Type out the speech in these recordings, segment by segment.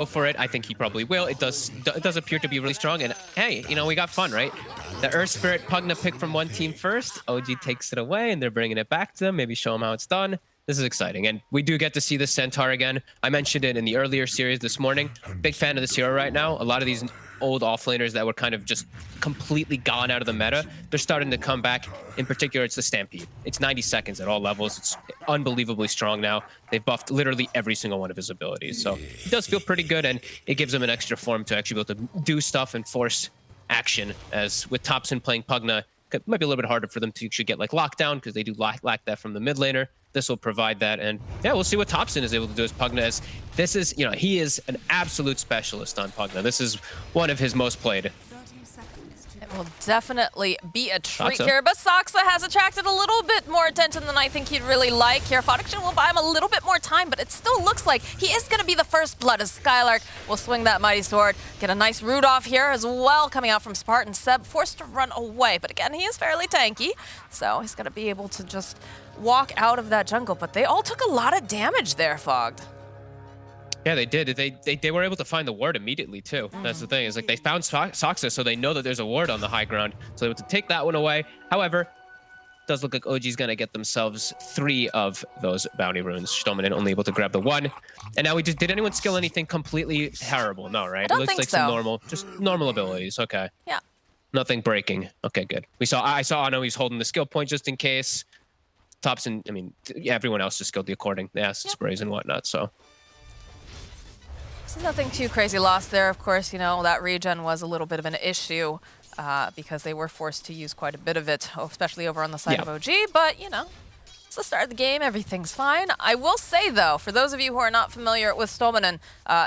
for it. I think he probably will. It does appear to be really strong. And hey, you know, we got fun, right? The Earth Spirit Pugna pick from one team first. OG takes it away, and they're bringing it back to them. Maybe show them how it's done. This is exciting. And we do get to see the Centaur again. I mentioned it in the earlier series this morning. Big fan of this hero right now. A lot of these old offlaners that were kind of just completely gone out of the meta, they're starting to come back. In particular, it's the Stampede. It's 90 seconds at all levels. It's unbelievably strong now. They've buffed literally every single one of his abilities. So he does feel pretty good, and it gives him an extra form to actually be able to do stuff and force action. As with Topson playing Pugna, it might be a little bit harder for them to actually get like lockdown, because they do lack that from the mid laner. This will provide that, and yeah, we'll see what Topson is able to do as Pugna. As this is, you know, he is an absolute specialist on Pugna. This is one of his most played. It will definitely be a treat here, but Saksa has attracted a little bit more attention than I think he'd really like here. Fodiction will buy him a little bit more time, but it still looks like he is going to be the first blood as Skylark will swing that mighty sword. Get a nice root off here as well, coming out from Spartan. Seb forced to run away, but again, he is fairly tanky, so he's going to be able to just walk out of that jungle. But they all took a lot of damage there, Fogged. Yeah, they did. They were able to find the ward immediately too. That's the thing. Is like they found Saksa, so they know that there's a ward on the high ground, so they were able to take that one away. However, it does look like OG's gonna get themselves 3 of those bounty runes. Stoneman only able to grab the 1. And now did anyone skill anything completely terrible? No, right? I don't It looks think like so. some normal, just normal abilities. Okay. Yeah. Nothing breaking. Okay, good. I saw Ano, he's holding the skill point just in case. Topson, I mean, yeah, everyone else just skilled the according. The acid sprays and whatnot, so. So nothing too crazy lost there. Of course, you know, that regen was a little bit of an issue because they were forced to use quite a bit of it, especially over on the side of OG. But, you know, it's the start of the game. Everything's fine. I will say, though, for those of you who are not familiar with Stolmanen,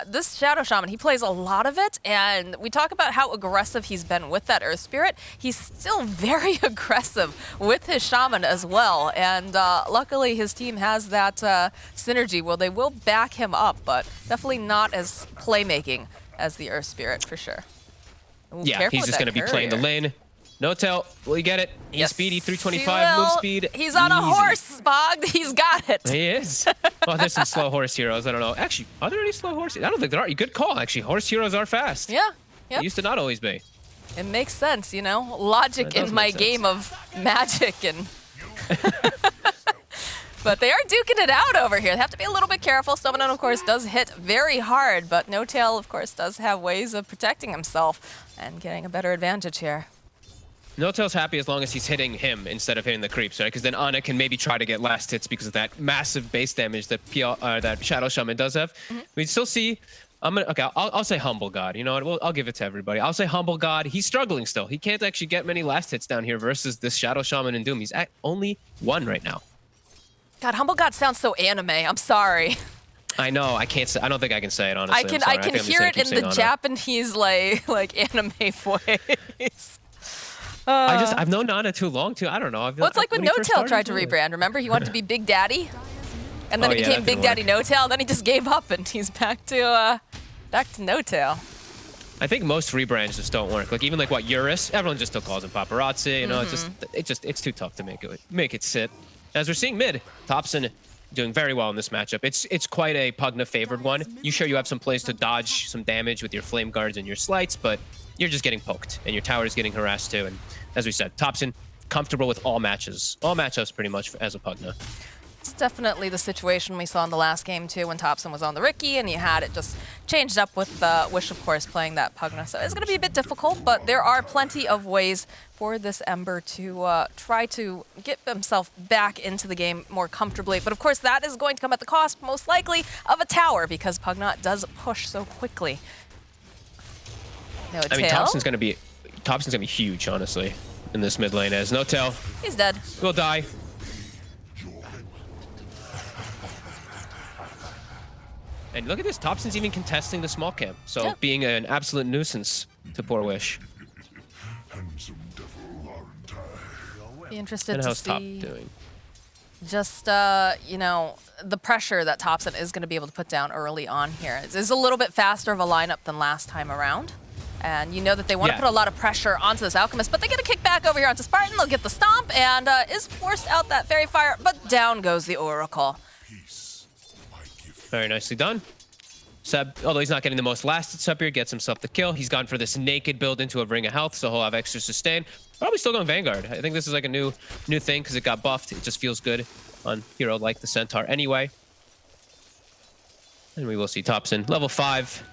this Shadow Shaman, he plays a lot of it. And we talk about how aggressive he's been with that Earth Spirit. He's still very aggressive with his Shaman as well. And luckily, his team has that synergy where they will back him up, but definitely not as playmaking as the Earth Spirit, for sure. Ooh, yeah, he's just going to be playing the lane. No tell. Will he get it? He's speedy, 325 move speed. He's on a horse, Bog. He's got it. He is. Oh, there's some slow horse heroes. I don't know. Actually, are there any slow horse? I don't think there are. Good call, actually. Horse heroes are fast. Yeah. Yep. They used to not always be. It makes sense, you know? Logic in my game of magic and... But they are duking it out over here. They have to be a little bit careful. Stoneman, of course, does hit very hard, but No Tail, of course, does have ways of protecting himself and getting a better advantage here. No Tail's happy as long as he's hitting him instead of hitting the creeps, right? Because then Ana can maybe try to get last hits because of that massive base damage that that Shadow Shaman does have. We still see. I'll say Humble God. You know what? Well, I'll give it to everybody. I'll say Humble God. He's struggling still. He can't actually get many last hits down here versus this Shadow Shaman and Doom. He's at only 1 right now. God, Humble God sounds so anime. I'm sorry. I know. I can't say. I don't think I can say it honestly. I can hear it in the Japanese like anime voice. I've known Nana too long too. I don't know. Well, it's like when No Tail tried to rebrand. Remember, he wanted to be Big Daddy, and then it became Big Daddy No Tail. Then he just gave up, and he's back to No Tail. I think most rebrands just don't work. Like even like what Eurus, everyone just still calls him Paparazzi. You know, it's too tough to make it sit. As we're seeing mid, Topson doing very well in this matchup. It's quite a Pugna favored one. You sure you have some plays to dodge some damage with your flame guards and your slights, but you're just getting poked and your tower is getting harassed too. And as we said, Topson comfortable with all matchups pretty much as a Pugna. It's definitely the situation we saw in the last game too, when Topson was on the Ricky and you had it just changed up with Wish, of course, playing that Pugna. So it's going to be a bit difficult, but there are plenty of ways for this Ember to try to get himself back into the game more comfortably. But of course, that is going to come at the cost, most likely, of a tower, because Pugna does push so quickly. No Tail. I mean, Topson's gonna be huge, honestly, in this mid lane. As No Tail, he's dead. Will die. And look at this, Topson's even contesting the small camp, so being an absolute nuisance to poor Wish. Be interested and to how's Top see doing? just you know, the pressure that Topson is going to be able to put down early on here. It's a little bit faster of a lineup than last time around. And you know that they want to put a lot of pressure onto this Alchemist, but they get a kick back over here onto Spartan. They'll get the stomp and is forced out that Fairy Fire, but down goes the Oracle. Very nicely done. Seb, although he's not getting the most lasted sub here, gets himself the kill. He's gone for this naked build into a ring of health, so he'll have extra sustain. Probably still going Vanguard. I think this is like a new thing because it got buffed. It just feels good on hero like the Centaur anyway. And we will see Thompson. Level 5.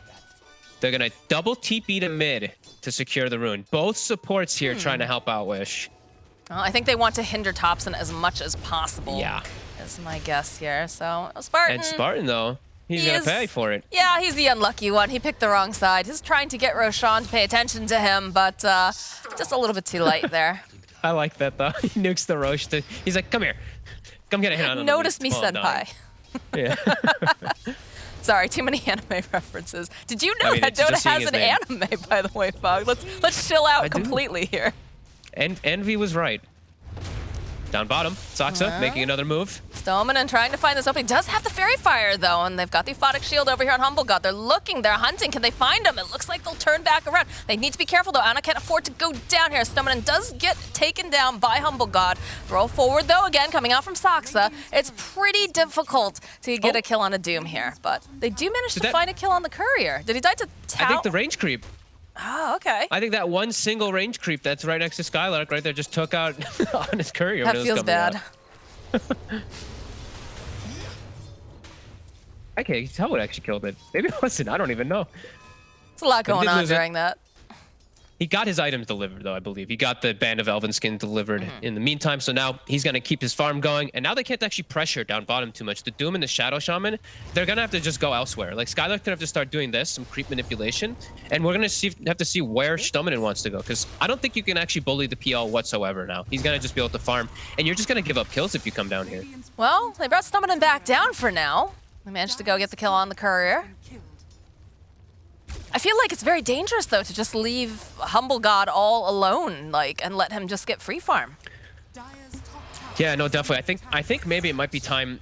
They're going to double TP to mid to secure the rune. Both supports here trying to help out Wish. Well, I think they want to hinder Thompson as much as possible. Yeah. Is my guess here. So, Spartan. And Spartan, though, he's going to pay for it. Yeah, he's the unlucky one. He picked the wrong side. He's trying to get Roshan to pay attention to him, but just a little bit too late there. I like that, though. He nukes the Roche. He's like, come here. Come get a hit on him. Notice me, senpai. Yeah. Sorry, too many anime references. Did you know that Dota has an anime, by the way, Fog? Let's chill out completely here. And Envy was right. Down bottom, Saksa making another move. Stoneman trying to find this opening. Does have the Fairy Fire, though, and they've got the Aphotic Shield over here on Humble God. They're looking, they're hunting. Can they find him? It looks like they'll turn back around. They need to be careful, though. Anna can't afford to go down here. Stoneman does get taken down by Humble God. Throw forward, though, again, coming out from Saksa. It's pretty difficult to get a kill on a Doom here, but they do manage to find a kill on the Courier. Did he die to Tau? I think the range creep. Oh, okay. I think that one single range creep that's right next to Skylark right there just took out on his Courier. That feels bad. I can't tell what actually killed it. Maybe it wasn't. I don't even know. There's a lot going on during that. He got his items delivered, though, I believe. He got the Band of Elven skin delivered in the meantime, so now he's going to keep his farm going. And now they can't actually pressure down bottom too much. The Doom and the Shadow Shaman, they're going to have to just go elsewhere. Like, Skylark's going to have to start doing this, some creep manipulation. And we're going to have to see where Stominen wants to go, because I don't think you can actually bully the PL whatsoever now. He's going to just be able to farm, and you're just going to give up kills if you come down here. Well, they brought Stominen back down for now. They managed to go get the kill on the Courier. I feel like it's very dangerous, though, to just leave Humble God all alone, like, and let him just get free farm. Yeah, no, definitely. I think maybe it might be time.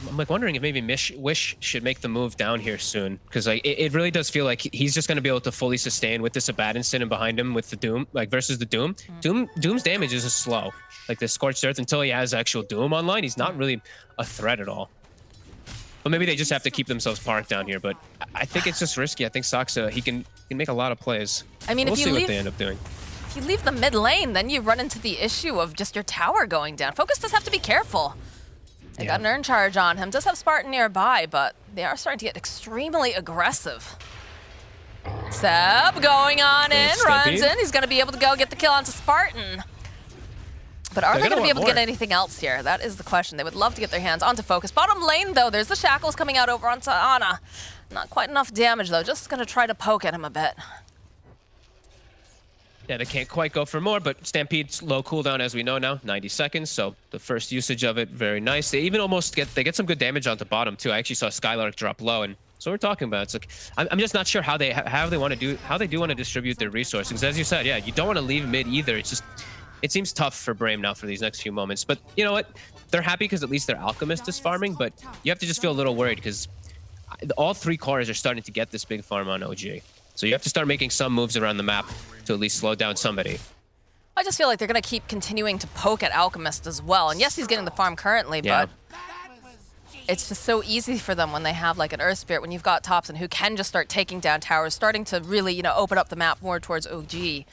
I'm like wondering if maybe Wish should make the move down here soon, because like it really does feel like he's just going to be able to fully sustain with this Abaddon and behind him with the Doom, like versus the Doom. Doom's damage is just slow, like the Scorched Earth until he has actual Doom online. He's not really a threat at all. But maybe they just have to keep themselves parked down here. But I think it's just risky. I think Saksa, he can make a lot of plays. I mean, we'll see what they end up doing. If you leave the mid lane, then you run into the issue of just your tower going down. Focus does have to be careful. They got an Urn Charge on him. Does have Spartan nearby, but they are starting to get extremely aggressive. Seb going on in, runs in. He's going to be able to go get the kill onto Spartan. But are they going to be able to get anything else here? That is the question. They would love to get their hands onto Focus. Bottom lane, though, there's the Shackles coming out over onto Ana. Not quite enough damage, though. Just going to try to poke at him a bit. Yeah, they can't quite go for more, but Stampede's low cooldown, as we know now, 90 seconds. So the first usage of it, very nice. They even almost get some good damage onto bottom, too. I actually saw Skylark drop low, and so we're talking about. It's like I'm just not sure how they want to distribute their resources. Because as you said, yeah, you don't want to leave mid either. It's just. It seems tough for Brame now for these next few moments. But you know what? They're happy because at least their Alchemist is farming, but you have to just feel a little worried because all three cores are starting to get this big farm on OG. So you have to start making some moves around the map to at least slow down somebody. I just feel like they're going to keep continuing to poke at Alchemist as well. And yes, he's getting the farm currently, but it's just so easy for them when they have like an Earth Spirit, when you've got Thompson who can just start taking down towers, starting to really, you know, open up the map more towards OG.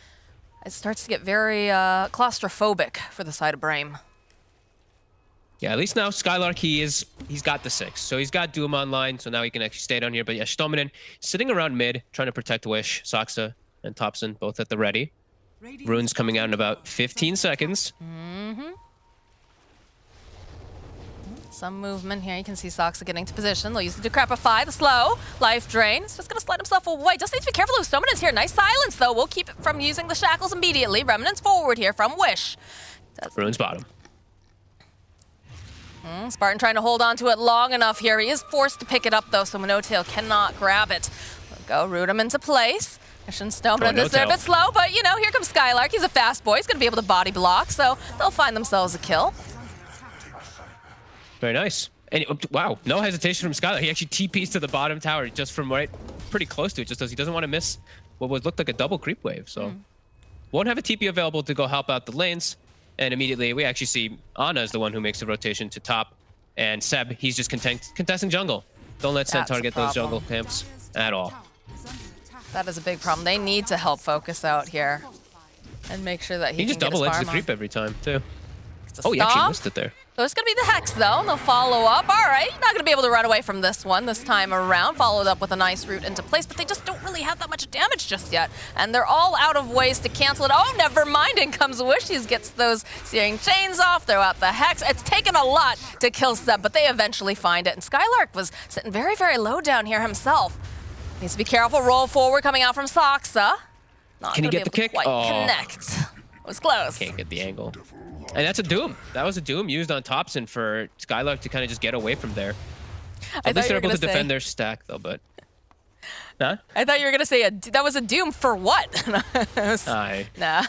It starts to get very claustrophobic for the side of Brame. Yeah, at least now Skylark, he's got the 6. So he's got Doom online, so now he can actually stay down here. But yeah, Stominen sitting around mid, trying to protect Wish, Saksa, and Thompson, both at the ready. Runes coming out in about 15 seconds. Some movement here. You can see Saksa getting to position. They'll use the Decrepify, the slow, life drain. He's just going to slide himself away. Just need to be careful with Stoneman's here. Nice silence, though. We'll keep it from using the Shackles immediately. Remnants forward here from Wish. Runes bottom. Spartan trying to hold on to it long enough here. He is forced to pick it up, though, so Minotail cannot grab it. We'll go root him into place. Mission Stoneman is a bit slow, but, you know, here comes Skylark. He's a fast boy. He's going to be able to body block, so they'll find themselves a kill. Very nice. And wow, no hesitation from Skylar. He actually TPs to the bottom tower just from right, pretty close to it, just as he doesn't want to miss what looked like a double creep wave. So won't have a TP available to go help out the lanes. And immediately we actually see Ana is the one who makes the rotation to top. And Seb, he's just contesting jungle. Don't let That's Centaur a get those problem. jungle camps at all. That is a big problem. They need to help focus out here and make sure that he He just can get his double edge the farm creep on. every time, too. It's a Oh, he actually stomp. missed it there. So it's going to be the Hex, though, and they'll follow up. All right, not going to be able to run away from this one this time around. Followed up with a nice route into place, but they just don't really have that much damage just yet. And they're all out of ways to cancel it. Oh, never mind. In comes Wishies, gets those searing chains off, throw out the Hex. It's taken a lot to kill Seb, but they eventually find it. And Skylark was sitting very, very low down here himself. Needs to be careful. Roll forward coming out from Soxa. Not Can he gonna be get the able to kick? quite Oh. connect. It was close. Can't get the angle. And that's a Doom. That was a Doom used on Thompson for Skylark to kind of just get away from there. At least they're able to defend their stack, though, but... Huh? I thought you were going to say that was a Doom for what? Aye. Nah.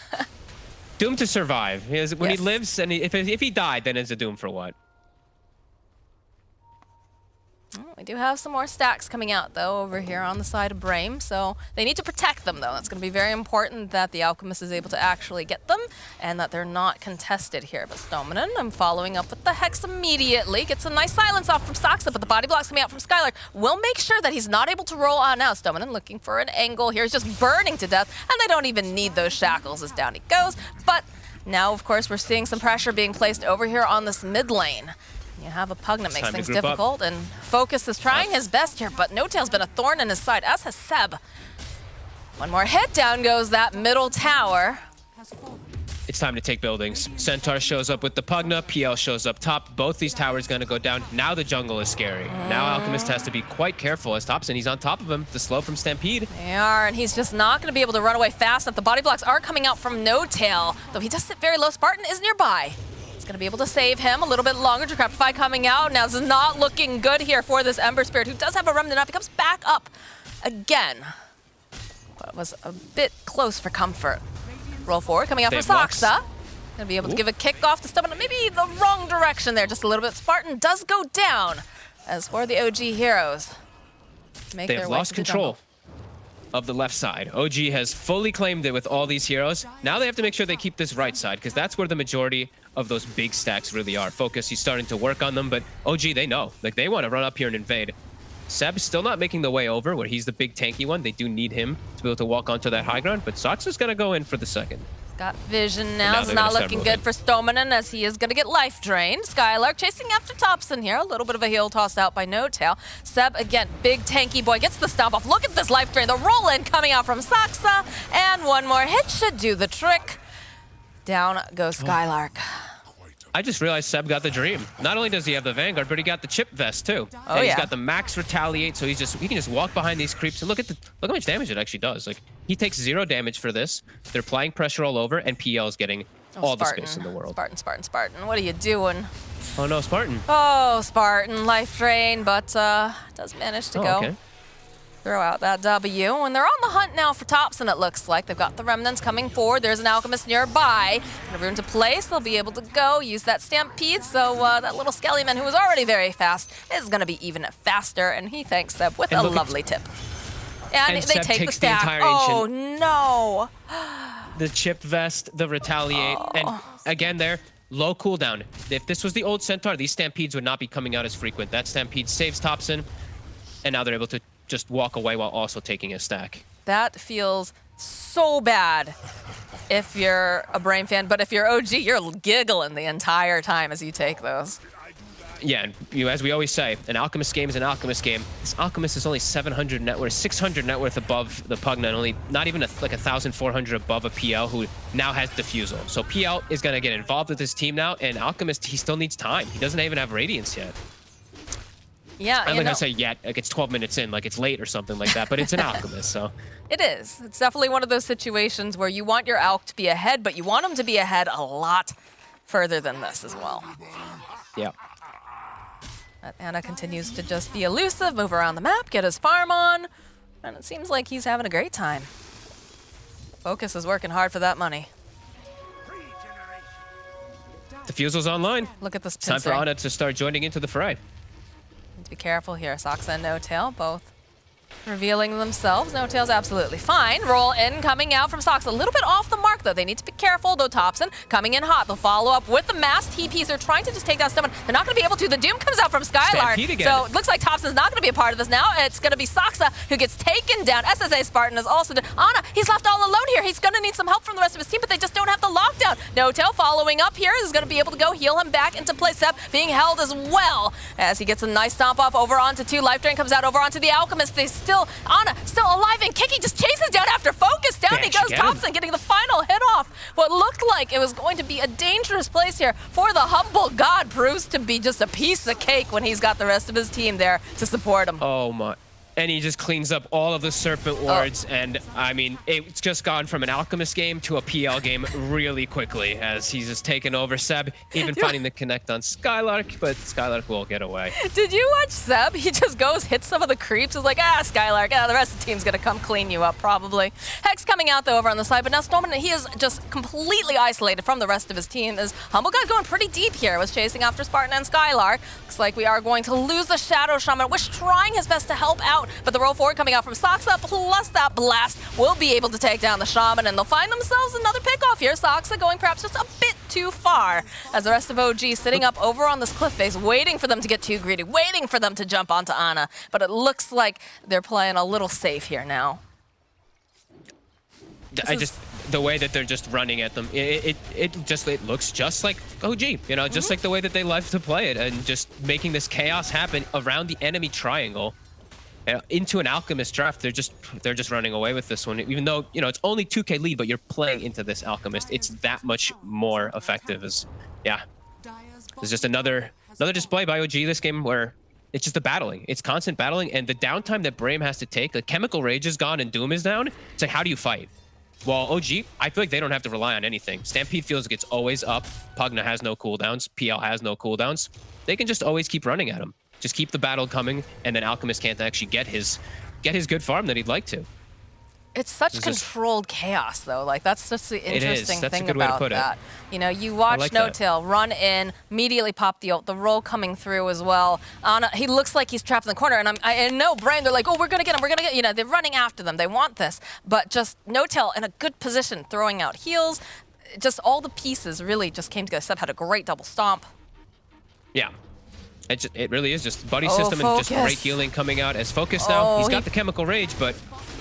Doom to survive. When he Yes. lives, and if he died, then it's a Doom for what? We do have some more stacks coming out, though, over here on the side of Brame. So they need to protect them, though. That's going to be very important that the Alchemist is able to actually get them and that they're not contested here. But Stomanen, I'm following up with the Hex immediately. Gets a nice silence off from Soxa, but the body blocks coming out from Skylark will make sure that he's not able to roll on out. Stomanen looking for an angle here. He's just burning to death, and they don't even need those shackles as down he goes. But now, of course, we're seeing some pressure being placed over here on this mid lane. You have a Pug that makes time to things group up. difficult, and Focus is trying his best here, but No Tail's been a thorn in his side, as has Seb. One more hit, down goes that middle tower. It's time to take buildings. Centaur shows up with the Pugna, PL shows up top. Both these towers gonna go down. Now the jungle is scary. Now Alchemist has to be quite careful as Thompson, he's on top of him to slow from Stampede. They are, and he's just not going to be able to run away fast enough. The body blocks are coming out from No Tail, though he does sit very low. Spartan is nearby. He's going to be able to save him a little bit longer. Decrepify coming out. Now, this is not looking good here for this Ember Spirit, who does have a remnant up. He comes back up again. But it was a bit close for comfort. Roll forward, coming out They from have blocks. Soxa. Gonna be able to give a kick off to Stubborn. Maybe the wrong direction there, just a little bit. Spartan does go down. As for the OG heroes, make They've their way lost to the control jungle. of the left side. OG has fully claimed it with all these heroes. Now they have to make sure they keep this right side, because that's where the majority of those big stacks really are. Focus, he's starting to work on them, but OG, they know. Like, they want to run up here and invade. Seb's still not making the way over, where he's the big tanky one. They do need him to be able to walk onto that high ground, but Soxa's going to go in for the second. Got vision now now. It's they're not gonna start looking moving. good for Stomanen, as he is going to get life drained. Skylark chasing after Thompson here. A little bit of a heel tossed out by No Tail. Seb, again, big tanky boy, gets the stomp off. Look at this life drain. The roll in coming out from Soxa. And one more hit should do the trick. Down goes Skylark. I just realized Seb got the dream. Not only does he have the Vanguard, but he got the chip vest too. Oh, And he's yeah. got the max retaliate, so he can just walk behind these creeps and look how much damage it actually does. Like, he takes 0 damage for this. They're applying pressure all over, and PL is getting all the space in the world. Spartan. What are you doing? Oh no, Spartan. Oh, Spartan, life drain, but does manage to go. Okay. Throw out that W. And they're on the hunt now for Thompson, it looks like. They've got the remnants coming forward. There's an Alchemist nearby. In a room to place, they'll be able to go, use that Stampede. So that little Skellyman, who was already very fast, is going to be even faster. And he thanks Seb with And a look at- lovely tip. And And they Seb take the takes the stack. entire Oh, ancient. no. The chip vest, the retaliate, and again there, low cooldown. If this was the old Centaur, these Stampedes would not be coming out as frequent. That Stampede saves Thompson, and now they're able to just walk away while also taking a stack. That feels so bad if you're a Brame fan, but if you're OG, you're giggling the entire time as you take those. Yeah, and as we always say, an Alchemist game is an Alchemist game. This Alchemist is only 700 net worth, 600 net worth above the Pugna, and only not even like 1,400 above a PL, who now has Diffusal. So PL is going to get involved with his team now, and Alchemist, he still needs time. He doesn't even have Radiance yet. Yeah, I'm you not going know, to say yet, like it's 12 minutes in, like it's late or something like that, but it's an Alchemist, so. it is. It's definitely one of those situations where you want your Alch to be ahead, but you want him to be ahead a lot further than this as well. Yeah. But Anna continues to just be elusive, move around the map, get his farm on, and it seems like he's having a great time. Focus is working hard for that money. Diffusal's online. Look at this It's time for pincer. Ana to start joining into the fray. Need to be careful here. Soxa and No Tail both revealing themselves. No Tail's absolutely fine. Roll in coming out from Soxa. A little bit off the mark, though. They need to be careful. careful, though Thompson coming in hot. They'll follow up with the mass TPs. They're trying to just take down Stubborn. They're not going to be able to. The Doom comes out from Skylark. So it looks like Thompson's not going to be a part of this now. It's going to be Saksa who gets taken down. SSA Spartan is also done. Ana, he's left all alone here. He's going to need some help from the rest of his team, but they just don't have the lockdown. Notel following up here is going to be able to go heal him back into place. Seb being held as well as he gets a nice stomp off over onto 2. Life Drain comes out over onto the Alchemist. They still, Ana still alive, and Kiki just chases down after Focus. Down he goes. Thompson getting the final hit off. What looked like it was going to be a dangerous place here for the humble god proves to be just a piece of cake when he's got the rest of his team there to support him. Oh my. And he just cleans up all of the Serpent wards, and I mean, it's just gone from an Alchemist game to a PL game really quickly as he's just taken over. Seb even finding the connect on Skylark, but Skylark will get away. Did you watch Seb? He just goes, hits some of the creeps, is like, Skylark, the rest of the team's gonna come clean you up, probably. Hex coming out, though, over on the side, but now Stormman, he is just completely isolated from the rest of his team, as Humble God going pretty deep here, was chasing after Spartan and Skylark. Looks like we are going to lose the Shadow Shaman, Wish trying his best to help out, but the roll forward coming out from Saksa, plus that blast, will be able to take down the Shaman, and they'll find themselves another pick-off here. Saksa going perhaps just a bit too far, as the rest of OG sitting up over on this cliff face, waiting for them to get too greedy, waiting for them to jump onto Ana, but it looks like they're playing a little safe here now. The way that they're just running at them, it looks just like OG, you know, just like the way that they love to play it, and just making this chaos happen around the enemy triangle. Into an Alchemist draft, they're just running away with this one. Even though, you know, it's only 2K lead, but you're playing into this Alchemist. It's that much more effective. There's just another display by OG this game where it's just the battling. It's constant battling, and the downtime that Brame has to take. The Chemical Rage is gone and Doom is down. It's like, how do you fight? Well, OG, I feel like they don't have to rely on anything. Stampede feels like it's always up. Pugna has no cooldowns. PL has no cooldowns. They can just always keep running at him. Just keep the battle coming, and then Alchemist can't actually get his good farm that he'd like to. It's such controlled chaos, though. Like, that's just the interesting thing about that. You know, you watch No-Tail run in, immediately pop the ult, the roll coming through as well. He looks like he's trapped in the corner, and I know Brame, they're like, oh, we're gonna get him, we're gonna get, you know, they're running after them, they want this. But just No-Tail in a good position, throwing out heals, just all the pieces really just came together. Seb had a great double stomp. Yeah. It really is just buddy system and just great healing coming out as Focus now. He's got the Chemical Rage, but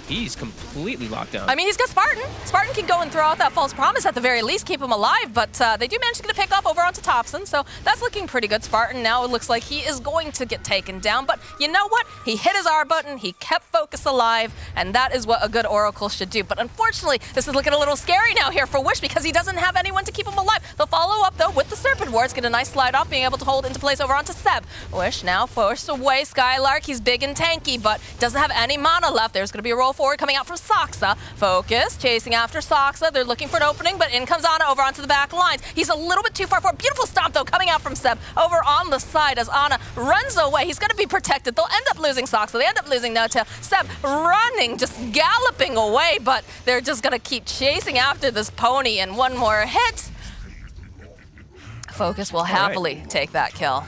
he's completely locked down. I mean, he's got Spartan. Spartan can go and throw out that false promise at the very least, keep him alive, but they do manage to get a pick off over onto Thompson, so that's looking pretty good. Spartan now, it looks like he is going to get taken down, but you know what? He hit his R button, he kept Focus alive, and that is what a good Oracle should do. But unfortunately, this is looking a little scary now here for Wish because he doesn't have anyone to keep him alive. They'll follow up, though, with the Serpent Wards, get a nice slide off, being able to hold into place over onto Seb. Wish now forced away. Skylark, he's big and tanky, but doesn't have any mana left. There's going to be a roll forward coming out from Saksa. Focus, chasing after Saksa. They're looking for an opening, but in comes Ana over onto the back lines. He's a little bit too far forward. Beautiful stomp, though, coming out from Seb over on the side as Ana runs away. He's going to be protected. They'll end up losing Saksa. They end up losing No-Tail. Seb running, just galloping away, but they're just going to keep chasing after this pony, and one more hit. Focus will happily take that kill.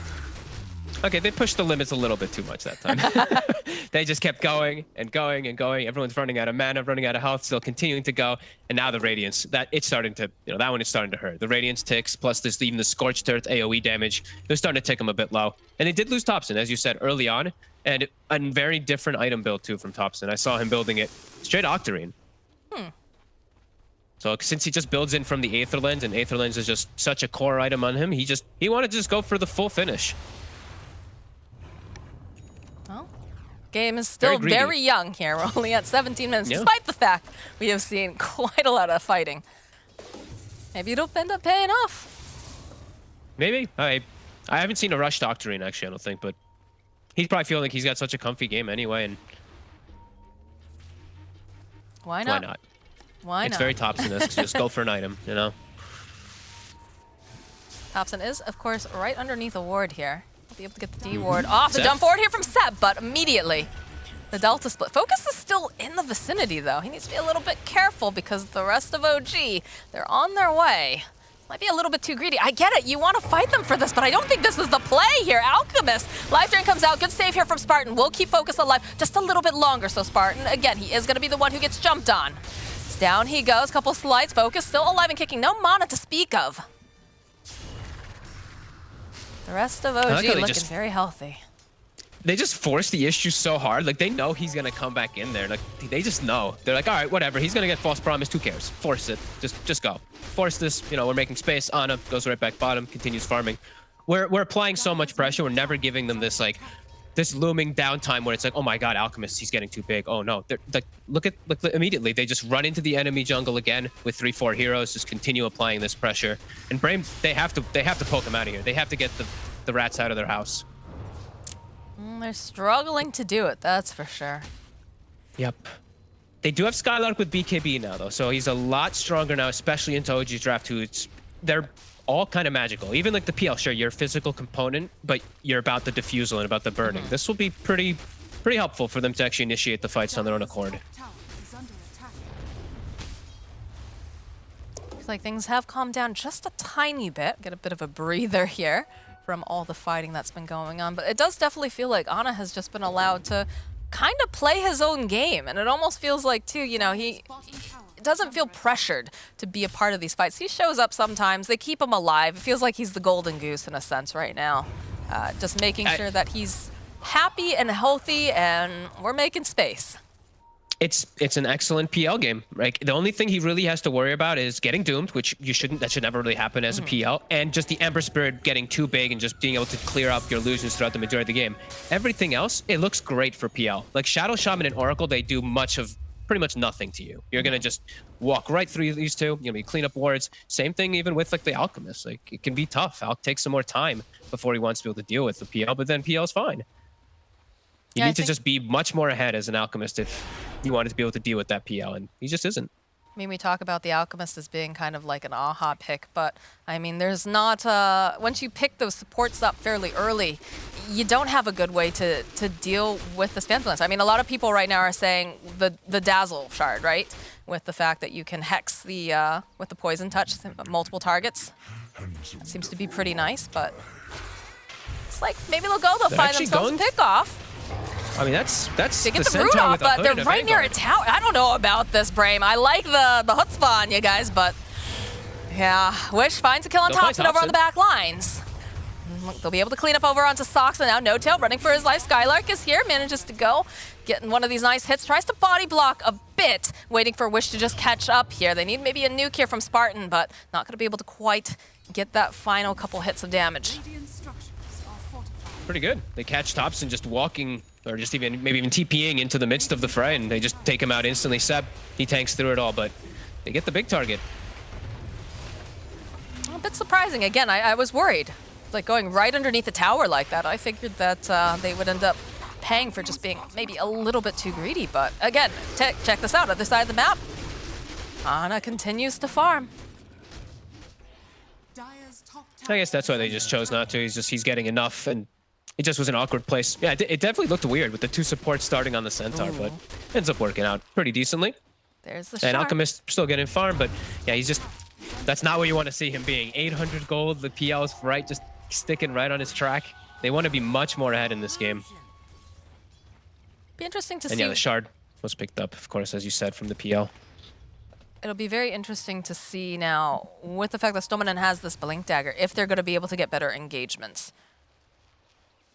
Okay, they pushed the limits a little bit too much that time. They just kept going and going and going. Everyone's running out of mana, running out of health, still continuing to go. And now the Radiance, that one is starting to hurt. The Radiance ticks, plus this even the Scorched Earth AoE damage, they're starting to tick them a bit low. And they did lose Thompson, as you said, early on. And a very different item build, too, from Thompson. I saw him building it straight Octarine. So since he just builds in from the Aether Lens, and Aether Lens is just such a core item on him, he wanted to just go for the full finish. Well, game is still very young here. We're only at 17 minutes, despite the fact we have seen quite a lot of fighting. Maybe it'll end up paying off. Maybe. I haven't seen a rush to Octarine, actually, I don't think, but he's probably feeling like he's got such a comfy game anyway, and why not? Why not? Why not? It's very Thompson-esque. Just go for an item, you know? Thompson is, of course, right underneath a ward here. He'll be able to get the D ward off. The jump forward here from Seb, but immediately the Delta split. Focus is still in the vicinity, though. He needs to be a little bit careful because the rest of OG, they're on their way. Might be a little bit too greedy. I get it. You want to fight them for this, but I don't think this is the play here. Alchemist. Life Drain comes out. Good save here from Spartan. We'll keep Focus alive just a little bit longer. So Spartan, again, he is going to be the one who gets jumped on. Down he goes, couple slides, focus, still alive and kicking. No mana to speak of. The rest of OG looking very healthy. They just force the issue so hard. Like, they know he's going to come back in there. Like, they just know. They're like, all right, whatever. He's going to get false promise. Who cares? Force it. Just go. Force this. You know, we're making space. Ana goes right back bottom, continues farming. We're applying so much pressure. We're never giving them this, like, this looming downtime where it's like, oh my God, Alchemist, he's getting too big. Oh no. They're like, look immediately. They just run into the enemy jungle again with 3-4 heroes, just continue applying this pressure. And Brame, they have to poke him out of here. They have to get the rats out of their house. They're struggling to do it, that's for sure. Yep. They do have Skylark with BKB now, though, so he's a lot stronger now, especially into OG's draft, they're all kind of magical. Even like the PL, sure, you're a physical component, but you're about the diffusal and about the burning. This will be pretty helpful for them to actually initiate the fights on their own accord. Looks like things have calmed down just a tiny bit. Get a bit of a breather here from all the fighting that's been going on. But it does definitely feel like Ana has just been allowed to kind of play his own game. And it almost feels like, too, you know, he doesn't feel pressured to be a part of these fights. He shows up sometimes. They keep him alive. It feels like he's the golden goose in a sense right now. Just making sure that he's happy and healthy, and we're making space. It's an excellent PL game. Right? The only thing he really has to worry about is getting doomed, which that should never really happen as a PL, and just the Ember Spirit getting too big and just being able to clear up your illusions throughout the majority of the game. Everything else, it looks great for PL. Like Shadow Shaman and Oracle, they do pretty much nothing to you. You're gonna just walk right through these two. You're gonna be clean up wards. Same thing even with like the Alchemist. Like it can be tough. Alch takes some more time before he wants to be able to deal with the PL, but then PL's fine. You need to just be much more ahead as an Alchemist if you wanted to be able to deal with that PL, and he just isn't. I mean, we talk about the Alchemist as being kind of like an aha pick, but I mean, there's not, once you pick those supports up fairly early, you don't have a good way to deal with the spam balance. I mean, a lot of people right now are saying the Dazzle shard, right? With the fact that you can hex with the poison touch multiple targets. That seems to be pretty nice, but it's like maybe they'll find themselves a pick off. I mean, that's they get the root off, but they're right near a tower. I don't know about this, Brame. I like the chutzpah on you guys, but yeah, Wish finds a kill on Thompson over on the back lines. They'll be able to clean up over onto Sox, and now No Tail running for his life. Skylark is here, manages to go, getting one of these nice hits, tries to body block a bit, waiting for Wish to just catch up here. They need maybe a nuke here from Spartan, but not going to be able to quite get that final couple hits of damage. Pretty good. They catch Thompson just walking, or just maybe even TPing into the midst of the fray, and they just take him out instantly. Seb, he tanks through it all, but they get the big target. A bit surprising. Again, I was worried. Like going right underneath the tower like that. I figured that they would end up paying for just being maybe a little bit too greedy, but again, check this out. Other side of the map, Ana continues to farm. I guess that's why they just chose not to. He's getting enough, and it just was an awkward place. Yeah, it definitely looked weird with the two supports starting on the Centaur, but ends up working out pretty decently. There's the And Alchemist still getting farm, but yeah, that's not where you want to see him being. 800 gold, the PL is right, just sticking right on his track. They want to be much more ahead in this game. Be interesting to see. And yeah, the shard was picked up, of course, as you said, from the PL. It'll be very interesting to see now, with the fact that Stomanen has this Blink Dagger, if they're going to be able to get better engagements.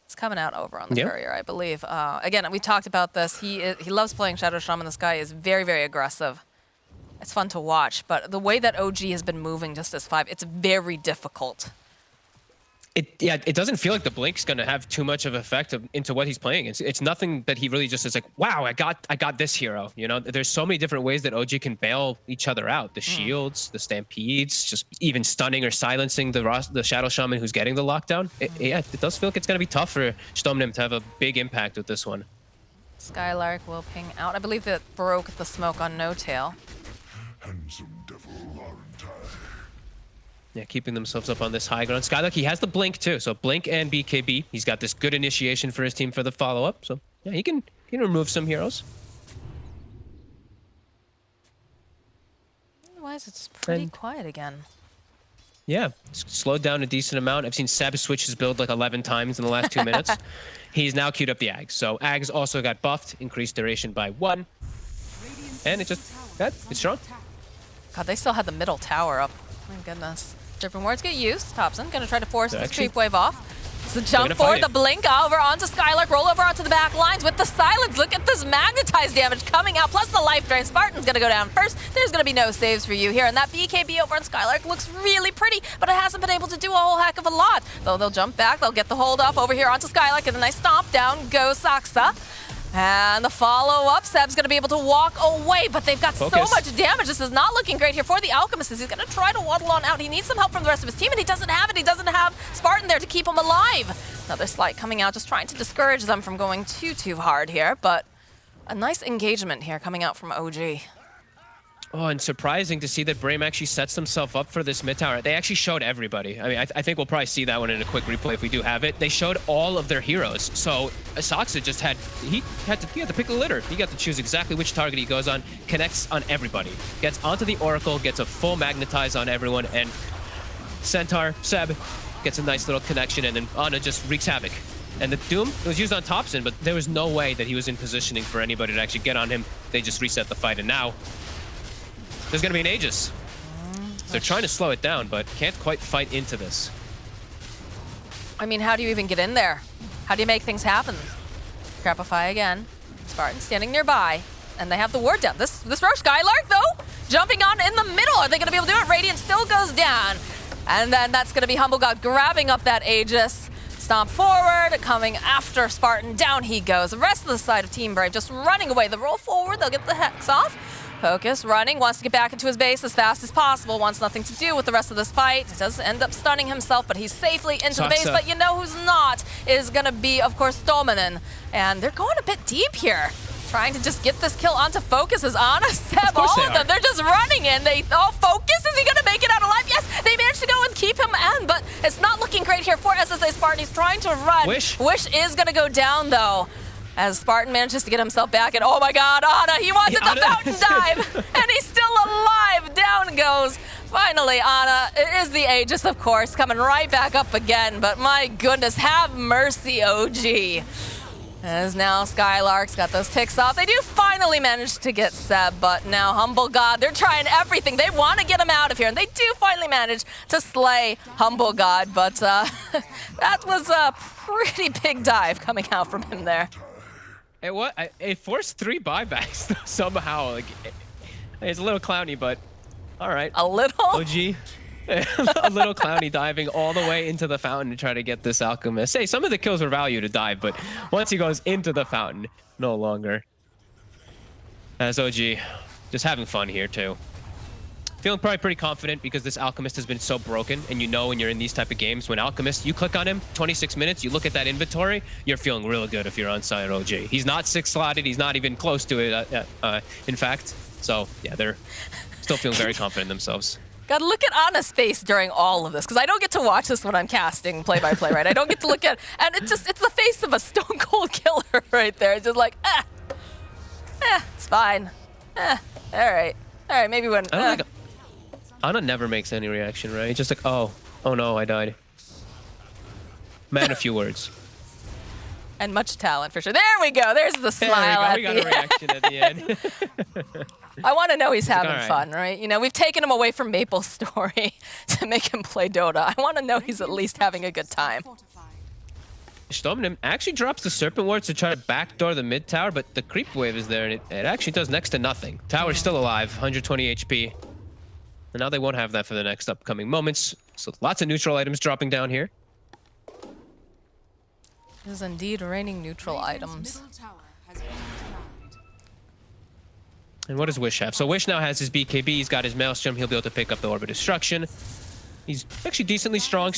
It's coming out over on the Courier, I believe. Again, we talked about this. He loves playing Shadow Shaman. This guy is very, very aggressive. It's fun to watch, but the way that OG has been moving just as 5, it's very difficult. It doesn't feel like the Blink's going to have too much of effect into what he's playing. It's nothing that he really just is like, wow, I got this hero. You know, there's so many different ways that OG can bail each other out. The shields, the stampedes, just even stunning or silencing the Shadow Shaman who's getting the lockdown. It does feel like it's going to be tough for Stomanen to have a big impact with this one. Skylark will ping out. I believe that broke the smoke on No Tail. Handsome devil, aren't I? Yeah, keeping themselves up on this high ground. Skylark, he has the Blink too. So Blink and BKB. He's got this good initiation for his team for the follow-up. So yeah, he can remove some heroes. Otherwise, it's pretty quiet again. Yeah, it's slowed down a decent amount. I've seen Seb switch his build like 11 times in the last 2 minutes. He's now queued up the Ags. So Ags also got buffed, increased duration by 1. And it's strong. God, they still had the middle tower up. My goodness. Different words get used. Thompson gonna try to force this creep wave off. It's the jump forward, the blink over onto Skylark, roll over onto the back lines with the silence. Look at this magnetized damage coming out, plus the life drain. Spartan's gonna go down first. There's gonna be no saves for you here, and that BKB over on Skylark looks really pretty, but it hasn't been able to do a whole heck of a lot. Though they'll jump back, they'll get the hold off over here onto Skylark, and a nice stomp. Down goes Saksa. And the follow-up, Seb's going to be able to walk away, but they've got so much damage. This is not looking great here for the Alchemist. He's going to try to waddle on out. He needs some help from the rest of his team, and he doesn't have it. He doesn't have Spartan there to keep him alive. Another Slight coming out, just trying to discourage them from going too hard here, but a nice engagement here coming out from OG. Oh, and surprising to see that Brame actually sets himself up for this mid tower. They actually showed everybody. I mean, I think we'll probably see that one in a quick replay if we do have it. They showed all of their heroes. So Saksa just had to pick the litter. He got to choose exactly which target he goes on, connects on everybody, gets onto the Oracle, gets a full magnetize on everyone, and Centaur, Seb, gets a nice little connection, and then Ana just wreaks havoc. And the Doom was used on Thompson, but there was no way that he was in positioning for anybody to actually get on him. They just reset the fight, and now there's going to be an Aegis. So they're trying to slow it down, but can't quite fight into this. I mean, how do you even get in there? How do you make things happen? Crapify again. Spartan standing nearby, and they have the ward down. This Roche Skylark, though, jumping on in the middle. Are they going to be able to do it? Radiant still goes down. And then that's going to be Humble God grabbing up that Aegis. Stomp forward, coming after Spartan. Down he goes. The rest of the side of Team Brave just running away. The roll forward, they'll get the Hex off. Focus, running, wants to get back into his base as fast as possible, wants nothing to do with the rest of this fight. He does end up stunning himself, but he's safely into the base. But you know who's not is going to be, of course, Dominan. And they're going a bit deep here, trying to just get this kill onto Focus as Ana, Seb, all of them. They're just running in. Focus, is he going to make it out alive? Yes, they managed to go and keep him in, but it's not looking great here for SSA Spartan. He's trying to run. Wish is going to go down, though, as Spartan manages to get himself back, and oh my god, Ana, he wanted the fountain dive, and he's still alive. Down goes, finally, Ana. It is the Aegis, of course, coming right back up again, but my goodness, have mercy, OG. As now Skylark's got those ticks off. They do finally manage to get Seb, but now Humble God, they're trying everything. They want to get him out of here, and they do finally manage to slay Humble God, but that was a pretty big dive coming out from him there. It forced 3 buybacks somehow. Like, it's a little clowny, but all right. A little? OG. A little clowny diving all the way into the fountain to try to get this Alchemist. Hey, some of the kills were value to dive, but once he goes into the fountain, no longer. As OG, just having fun here too. Feeling probably pretty confident because this Alchemist has been so broken, and you know when you're in these type of games, when Alchemist, you click on him, 26 minutes, you look at that inventory, you're feeling really good if you're on side OG. He's not 6-slotted, he's not even close to it, in fact. So yeah, they're still feeling very confident in themselves. Gotta look at Ana's face during all of this, because I don't get to watch this when I'm casting play-by-play, right? I don't get to look at, and it's the face of a stone cold killer right there. It's just like, it's fine. All right, maybe when. Ana never makes any reaction, right? It's just like, oh no, I died. Man, a few words. And much talent, for sure. There we go. There's the smile. We got a reaction at the end. I want to know he's having fun, right? You know, we've taken him away from Maple's story to make him play Dota. I want to know he's at least having a good time. Dominan actually drops the Serpent Ward to try to backdoor the mid tower, but the creep wave is there, and it actually does next to nothing. Tower's still alive, 120 HP. And now they won't have that for the next upcoming moments. So lots of neutral items dropping down here. This is indeed raining neutral items. And what does Wish have? So Wish now has his BKB, he's got his Maelstrom, he'll be able to pick up the Orb of Destruction. He's actually decently strong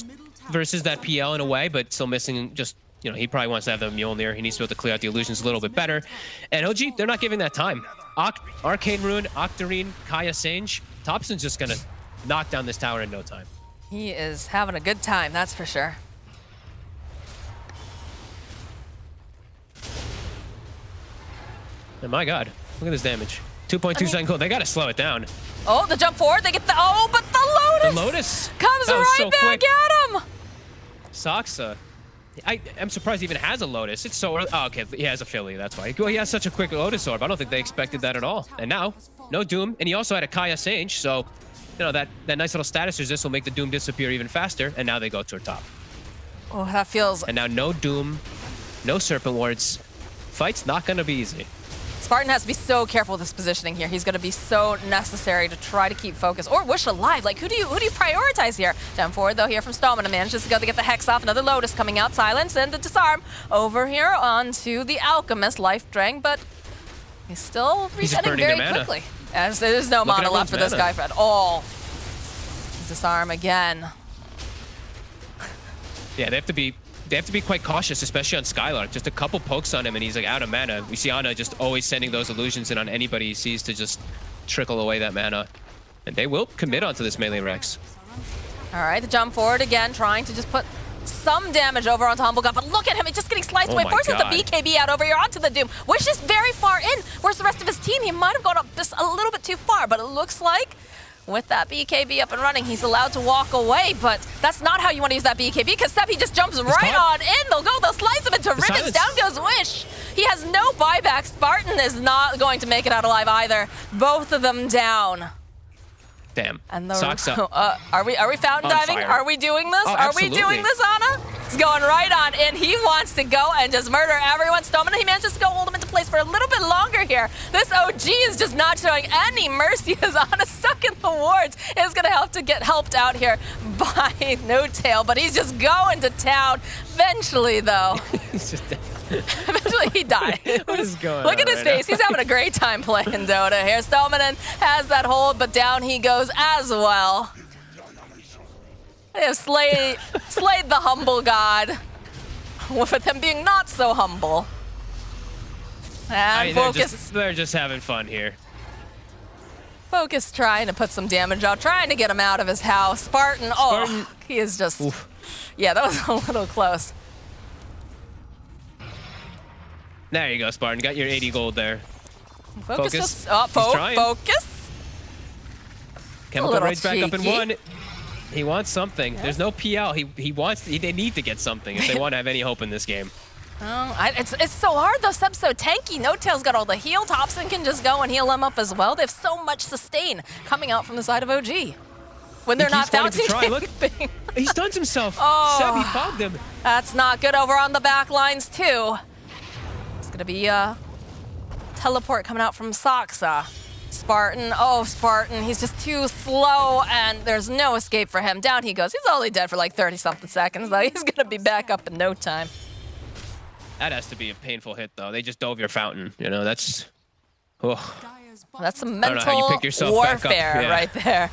versus that PL in a way, but still missing just, you know, he probably wants to have the Mjolnir. He needs to be able to clear out the illusions a little bit better. And OG, they're not giving that time. Arcane Rune, Octarine, Kaya Sage. Thompson's just gonna knock down this tower in no time. He is having a good time, that's for sure. And my god, look at this damage. 2.2 second cooldown. They gotta slow it down. Oh, the jump forward, they get the, but the Lotus! The Lotus comes right so back quick. at him! Saksa I'm surprised he even has a Lotus. It's so early. Oh, okay, he has a Philly, that's why. Well, he has such a quick Lotus Orb. I don't think they expected that at all. And now, no Doom, and he also had a Kaya Sage, so, you know, that nice little status resist will make the Doom disappear even faster, and now they go to her top. Oh, that feels... And now no Doom, no Serpent Wards. Fight's not gonna be easy. Spartan has to be so careful with his positioning here. He's going to be so necessary to try to keep focus or Wish alive. Like, who do you prioritize here? Down forward though here from Stallman. Manages to go to get the Hex off. Another Lotus coming out. Silence and the Disarm over here onto the Alchemist. Life Drain, but he's still resetting very quickly. As there's no mana left for this guy at all. Disarm again. Yeah, they have to be quite cautious, especially on Skylark. Just a couple pokes on him and he's like out of mana. We see Ana just always sending those illusions in on anybody he sees to just trickle away that mana. And they will commit onto this melee Rex. All right, the jump forward again, trying to just put some damage over onto Humble God, but look at him, he's just getting sliced away. Forces the BKB out over here onto the Doom. Wish is very far in. Where's the rest of his team? He might have gone up just a little bit too far, but it looks like with that BKB up and running, he's allowed to walk away, but that's not how you want to use that BKB, because Seppi just jumps right on in. They'll slice him into ribbons. Down goes Wish. He has no buyback. Spartan is not going to make it out alive either. Both of them down. Damn. And the, Socks up. Are we fountain diving? Fire. Are we doing this? Oh, are we doing this, Ana? He's going right on in. He wants to go and just murder everyone. Stomina, he manages to go hold him into place for a little bit longer here. This OG is just not showing any mercy as Ana stuck in the wards. Is going to have to get helped out here by No Tail, but he's just going to town. Eventually, though. He's just dead. Eventually he died. What is going on? Look at his face. He's having a great time playing Dota here. Stelmanen has that hold, but down he goes as well. They have slayed the Humble God, with him being not so humble. And Focus. They're just having fun here. Focus trying to put some damage out, trying to get him out of his house. Spartan, oh, he is just... Oof. Yeah, that was a little close. There you go, Spartan. Got your 80 gold there. Focus. Focus. Chemical Rage back up in one. He wants something. There's no PL. They need to get something if they want to have any hope in this game. Oh, it's so hard though. Seb's so tanky. No Tail's got all the heal. Thompson can just go and heal him up as well. They have so much sustain coming out from the side of OG. When they're not fountain Look, he stuns himself. Oh, Seb, he fogged him. That's not good over on the back lines too. It's gonna be a teleport coming out from Saksa. Spartan, oh Spartan, he's just too slow and there's no escape for him. Down he goes. He's only dead for like 30-something seconds though. He's gonna be back up in no time. That has to be a painful hit though. They just dove your fountain, you know, that's... Oh. That's some mental warfare right there.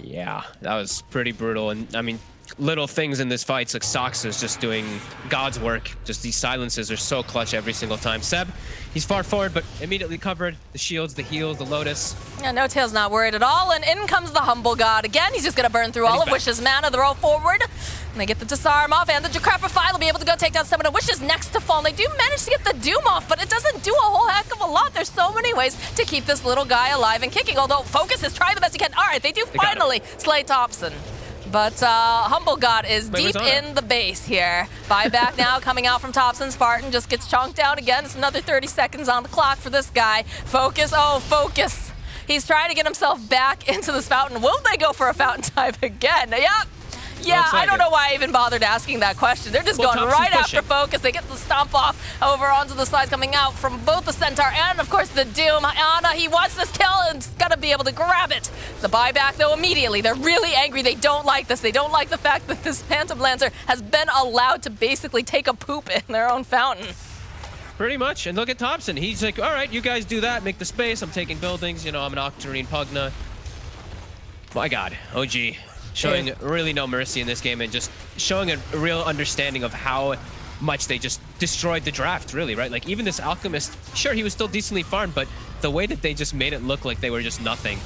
Yeah, that was pretty brutal. And I mean, little things in this fight, like Sox is just doing God's work. Just these silences are so clutch every single time. Seb, he's far forward, but immediately covered. The shields, the heals, the Lotus. Yeah, No Tail's not worried at all. And in comes the Humble God again. He's just going to burn through all of Wish's mana. They're all forward. And they get the Disarm off, and the Decrepify will be able to go take down Stamina. Wish is next to fall. And they do manage to get the Doom off, but it doesn't do a whole heck of a lot. There's so many ways to keep this little guy alive and kicking, although Focus is trying the best he can. All right, they do finally slay Thompson. But Humble God is deep in the base here. Buyback now coming out from Thompson. Spartan just gets chonked out again. It's another 30 seconds on the clock for this guy. Focus, oh, Focus. He's trying to get himself back into this fountain. Will they go for a fountain dive again? Yep. Yeah, I don't know why I even bothered asking that question. They're just going right after Focus. They get the stomp off over onto the slides coming out from both the Centaur and, of course, the Doom. Ana, he wants this kill and is going to be able to grab it. The buyback, though, immediately. They're really angry. They don't like this. They don't like the fact that this Phantom Lancer has been allowed to basically take a poop in their own fountain. Pretty much. And look at Thompson. He's like, all right, you guys do that. Make the space. I'm taking buildings. You know, I'm an Octarine Pugna. My God, OG. Showing really no mercy in this game and just showing a real understanding of how much they just destroyed the draft, really, right? Like, even this Alchemist, sure, he was still decently farmed, but the way that they just made it look like they were just nothing.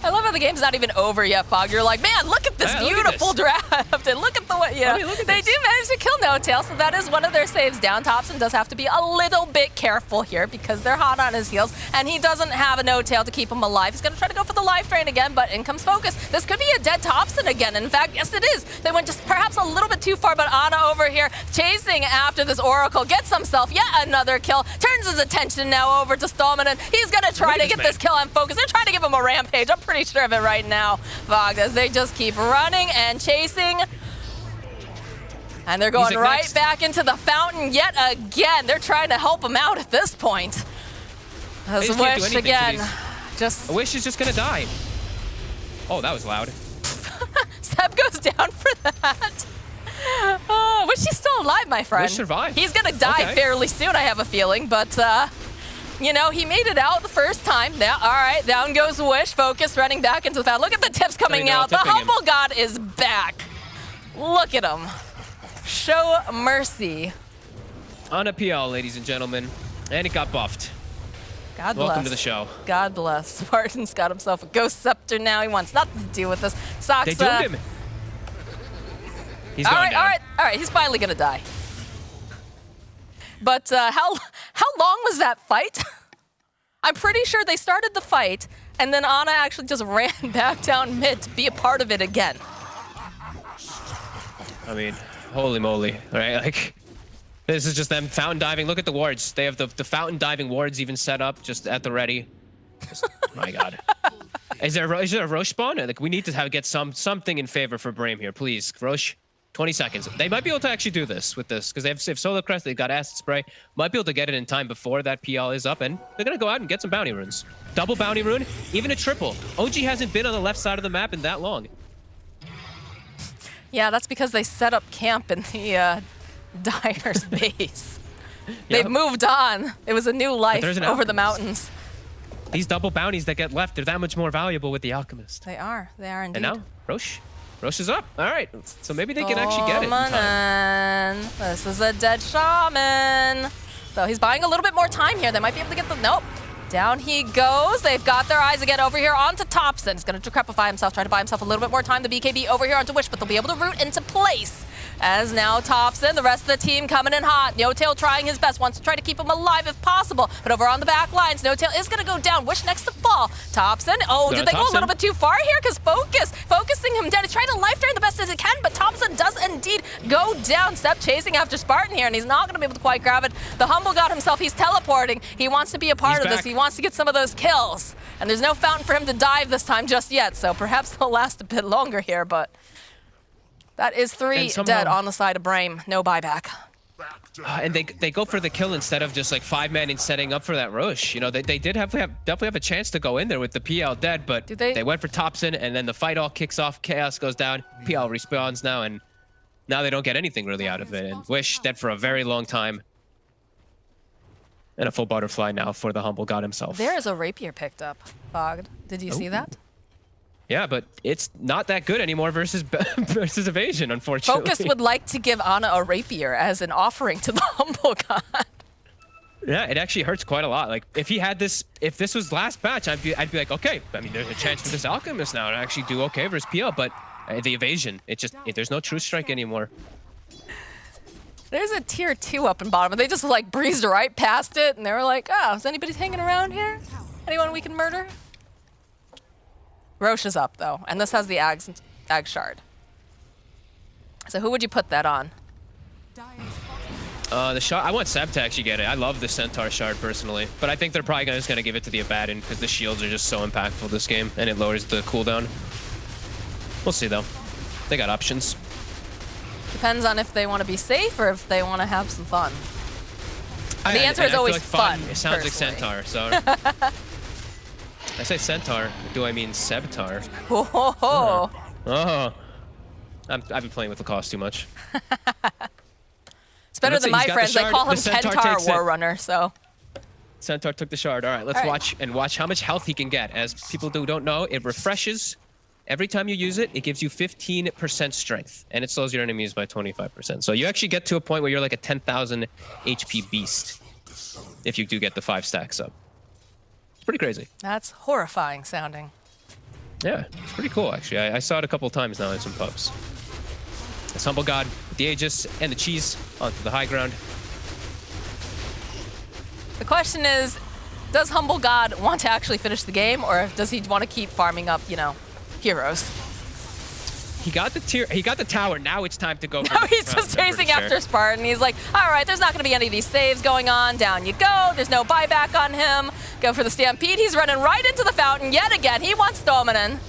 I love how the game's not even over yet, Fog. You're like, man, look at this beautiful draft, and look at the way, you know, they do manage to kill No-Tail, so that is one of their saves down. Thompson does have to be a little bit careful here because they're hot on his heels, and he doesn't have a No-Tail to keep him alive. He's gonna try to go for the life drain again, but in comes Focus. This could be a dead Thompson again. In fact, yes, it is. They went just perhaps a little bit too far, but Ana over here chasing after this Oracle gets himself yet another kill, turns his attention now over to Stallman, and he's gonna try to get this kill on Focus. They're trying to give him a rampage. I'm pretty sure of it right now, Vog, as they just keep running and chasing. And they're going right back into the fountain yet again. They're trying to help him out at this point. As Wish again. Wish is just gonna die. Oh, that was loud. Seb goes down for that. Oh, Wish he's still alive, my friend. Wish survived. He's gonna die fairly soon, I have a feeling, but you know, he made it out the first time. Now, all right, down goes Wish. Focus running back into the fountain. Look at the tips coming out. The Humble God is back. Look at him. Show mercy. On a PL, ladies and gentlemen. And it got buffed. God bless. Welcome to the show. God bless. Spartan's got himself a Ghost Scepter now. He wants nothing to do with this. Sox, they doomed him. He's going down. All right. He's finally going to die. But how long was that fight? I'm pretty sure they started the fight, and then Ana actually just ran back down mid to be a part of it again. I mean, holy moly, right? Like, this is just them fountain diving. Look at the wards. They have the fountain diving wards even set up just at the ready. Just, my God. Is there a Roche spawn? Like, we need to get something in favor for Brame here, please. Roche. 20 seconds. They might be able to actually do this with this because they have Solar Crest, they've got Acid Spray. Might be able to get it in time before that PL is up, and they're going to go out and get some bounty runes. Double bounty rune, even a triple. OG hasn't been on the left side of the map in that long. Yeah, that's because they set up camp in the Dyer's base. They've moved on. It was a new life over the mountains. These double bounties that get left, they're that much more valuable with the Alchemist. They are indeed. And now, Roche is up. All right, so maybe they can actually get it in time. This is a dead shaman. So he's buying a little bit more time here. They might be able to get the... Nope. Down he goes. They've got their eyes again over here onto Thompson. He's going to decrepify himself, try to buy himself a little bit more time. The BKB over here onto Wish, but they'll be able to root into place. As now Thompson, the rest of the team coming in hot. No-Tail trying his best, wants to try to keep him alive if possible. But over on the back lines, No-Tail is going to go down. Wish next to fall. Thompson, did they go a little bit too far here? Because focusing him down. He's trying to life drain the best as he can, but Thompson does indeed go down. Seb chasing after Spartan here, and he's not going to be able to quite grab it. The Humble God himself, he's teleporting. He wants to be a part of this. He wants to get some of those kills. And there's no fountain for him to dive this time just yet, so perhaps he'll last a bit longer here, but... That is 3 dead on the side of Brame. No buyback. And they go for the kill instead of just like 5-man and setting up for that Roche. You know, they did definitely have a chance to go in there with the PL dead, but they went for Thompson, and then the fight all kicks off. Chaos goes down. PL respawns now, and now they don't get anything really out of it. And Wish dead for a very long time. And a full butterfly now for the Humble God himself. There is a rapier picked up, Fogged. Did you see that? Yeah, but it's not that good anymore versus evasion, unfortunately. Focus would like to give Ana a rapier as an offering to the Humble God. Yeah, it actually hurts quite a lot. Like, if he had this, if this was last match, I'd be like, okay. I mean, there's a chance for this Alchemist now to actually do okay versus PL, but the evasion, there's no true strike anymore. There's a tier 2 up in bottom, and they just like breezed right past it, and they were like, oh, is anybody hanging around here? Anyone we can murder? Roche is up, though, and this has the Ag Shard. So who would you put that on? The shard. I want Seb to actually get it. I love the Centaur Shard, personally. But I think they're probably just going to give it to the Abaddon, because the shields are just so impactful this game, and it lowers the cooldown. We'll see, though. They got options. Depends on if they want to be safe or if they want to have some fun. The answer is always fun. It sounds like Centaur, so... I say Centaur. Do I mean Sebtar? Oh. I've been playing with the cost too much. It's better than my friends. They call him Centaur Warrunner, so... Centaur took the shard. All right, let's watch how much health he can get. As people who don't know, it refreshes. Every time you use it, it gives you 15% strength, and it slows your enemies by 25%. So you actually get to a point where you're like a 10,000 HP beast if you do get the 5 stacks up. Pretty crazy. That's horrifying sounding. Yeah, it's pretty cool, actually. I saw it a couple times now in some pubs. It's Humble God with the Aegis and the cheese onto the high ground. The question is, does Humble God want to actually finish the game, or does he want to keep farming up, you know, heroes? He got the tower. Now it's time to go. Now he's just chasing after Spartan. He's like, all right, there's not going to be any of these saves going on. Down you go. There's no buyback on him. Go for the Stampede. He's running right into the fountain yet again. He wants Dominant.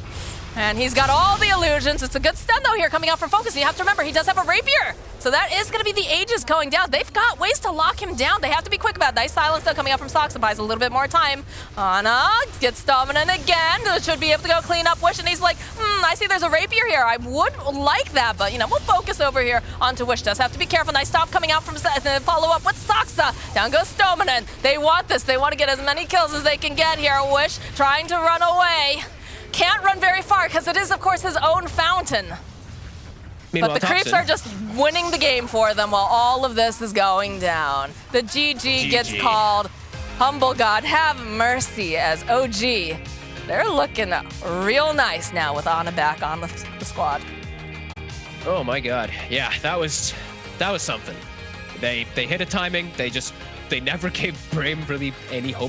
And he's got all the illusions. It's a good stun, though, here coming out from Focus. You have to remember, he does have a Rapier. So that is going to be the Aegis going down. They've got ways to lock him down. They have to be quick about it. Nice silence, though, coming out from Sox. It buys a little bit more time. Ana gets Dominant again. Should be able to go clean up Wish. And he's like, I see there's a Rapier here. I would like that, but, you know, we'll focus over here onto Wish. Does have to be careful. Nice stop coming out from follow up with Soxa. Down goes Dominant. They want this. They want to get as many kills as they can get here. Wish trying to run away. Can't run very far because it is, of course, his own fountain. Meanwhile, but the creeps are just winning the game for them while all of this is going down. The GG gets called. Humble God, have mercy, as OG. They're looking real nice now with Ana back on the squad. Oh my God, yeah, that was something. They hit a timing. They never gave Brame really any hope